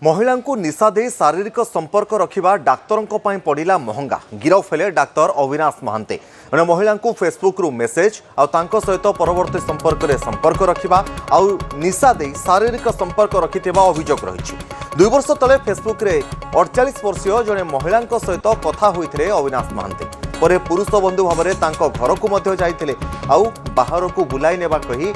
महिला को निशा दे शारीरिक संपर्क रखा डाक्तर पड़ा महंगा। गिरफ हेले डाक्तर अविनाश महांते। जड़े महिला को फेसबुक रु मेसेज सहित परवर्ती संपर्क रखा निशा दे शारीरिक संपर्क रखि अभियोग रही। 2 वर्ष तले फेसबुक रे 48 वर्षीय जड़े महिला सहित कथा होते अविनाश महांते। पर पुरुष बंधु भाव में घर को जाइए बाहर को बुलाई नेबा कही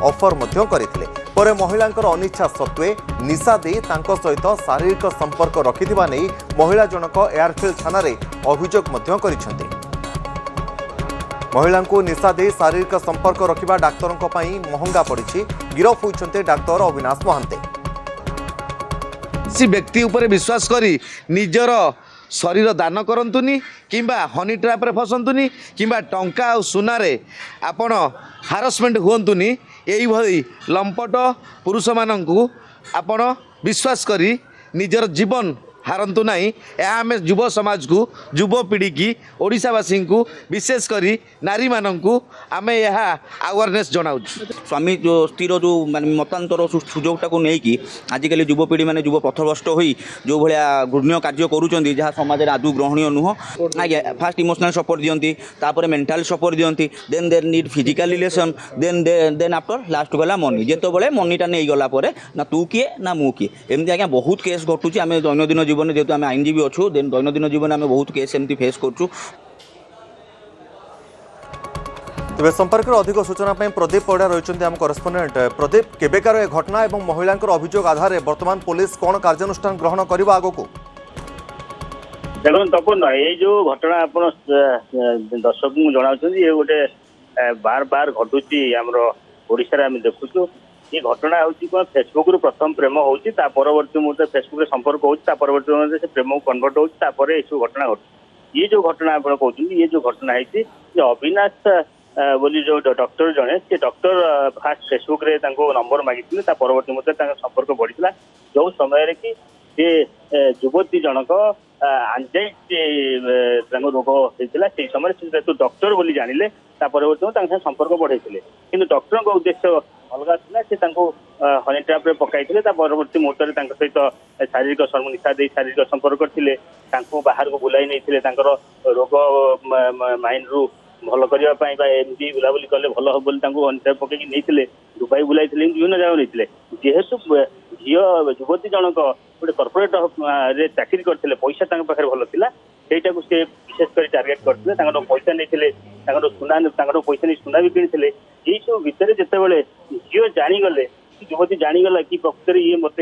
ऑफर करते। पर महिला अनिच्छा सत्वे निशा दे सहित शारीरिक संपर्क रखिथिबा नै महिला जनक एयरफील्ड थाना रे अभियोग करिसेंते। महिला को निशा दे शारीरिक संपर्क रखिबा डाक्तरक पई महंगा पड़िछि। गिरफ होइछन्ते डाक्तर अविनाश महांते। सी व्यक्ति उपर विश्वास करी निजर शरीर दान करंतुनी किंबा हनी ट्रैप रे फसंतुनी किंबा टंका और सुनारे आपण हारासमेंट हुंतुनी। यही भली लंपट पुरुष माननकु आपण विश्वास करी निजर जीवन हारंतु नहीं। आम युव समाज को युव पीढ़ी की ओडिशावासी को विशेष करी नारी माननकु आमे यहा अवेयरनेस जनाऊ। स्वामी जो स्थिर जो माने मतांतर सुजोगटा को नहीं आजिकल युव पीढ़ी माने युव पथभ्रष्ट होई जो भाया घृण्य कार्य करूचंदी जहाँ समाज में आदौ ग्रहणीय नुह। आज्ञा फास्ट इमोशनल सपोर्ट दियंती तापर मेंटल सपोर्ट दियंती then they need physical relation then after last गला मनी जेतो बळे मनीटा नहीं गला परे ना तू किए ना मु किए एमती आज्ञा बहुत केस घटुची। आम दैनंदिन जीवन जेहेतु आम आईनजीवी अच्छु देन दैनंदिन जीवन में बहुत केस एमती फेस करूँ। तेज संपर्क अधिक सूचना प्रदीप पड़ा रही आम करेस्पोंडेंट। प्रदीप केबेकार ए घटना और महिला अभियोग आधार बर्तमान पुलिस कौन कार्यानुष्ठान ग्रहण करवा आग को? देखो तपन ये जो घटना आप दर्शक को जनाऊँ ये गोटे बार बार घटुची आमर ओडिशा आम देखुचु। ये घटना हूँ फेसबुक रु प्रथम प्रेम होती परवर्ती मुहूर्त फेसबुक रे संपर्क होती परवर्ती मुहूर्त से प्रेम को कन्वर्ट होती सब घटना घटू। ये जो घटना आप कहते ये जो घटना है अविनाश बोली जो डॉक्टर जड़े से डॉक्टर फास्ट फेसबुक रे नंबर मागिଥିଲେ परवर्ती मुहूर्त संपर्क बढ़ी जो समय कि युवती जनक आंजाइटी रोग होता से समय से डॉक्टर बोली जानिले परवर्ती मुहूर्त संपर्क बढ़े कि डॉक्टर उद्देश्य अलग था हनी ट्रैप पकई परवर्ती मुहूर्त सहित शारीरिक निशा दे शारीरिक संपर्क करते बाहर को बुलाई नहीं रोग माइंड रु भल करने एमती बुलाबुली कले भल हम बोली हनी ट्रैप पकई नहीं दुबई बुलाई विभिन्न जगह नहीं जेहेतु झी युवती जनक गोटे कर्पोरेट रे चाकरी करते पैसा पाखे भल था ସେଇଟା से विशेष कर टार्गेट करते पैसा नहीं सुना पैसा नहीं सुना भी किनी यही सब भितर जिते झील जानीगले युवती जानीगला कि प्रकृत ये मत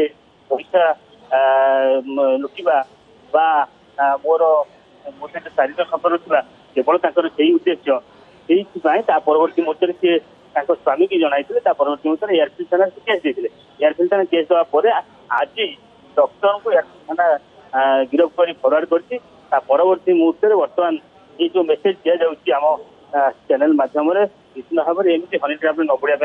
पैसा लुटा मोर सहित शारीरिक संपर्क था केवल से उद्देश्य से परवर्ती मुहूर्त सी स्वामी की जनाई परवर्ती मुहूर्त एयरफील्ड थाना केस देते एयरफील्ड थाना केस देवापर आज डॉक्टर को एयरफील्ड थाना गिरफ कर फरवर्ड कर परवर्ती मुहूर्त बर्तमान ये जो मेसेज दि जाऊँगी आम चैनल मध्यम विभिन्न भाव में एमती हनी ट्रैप न पड़ा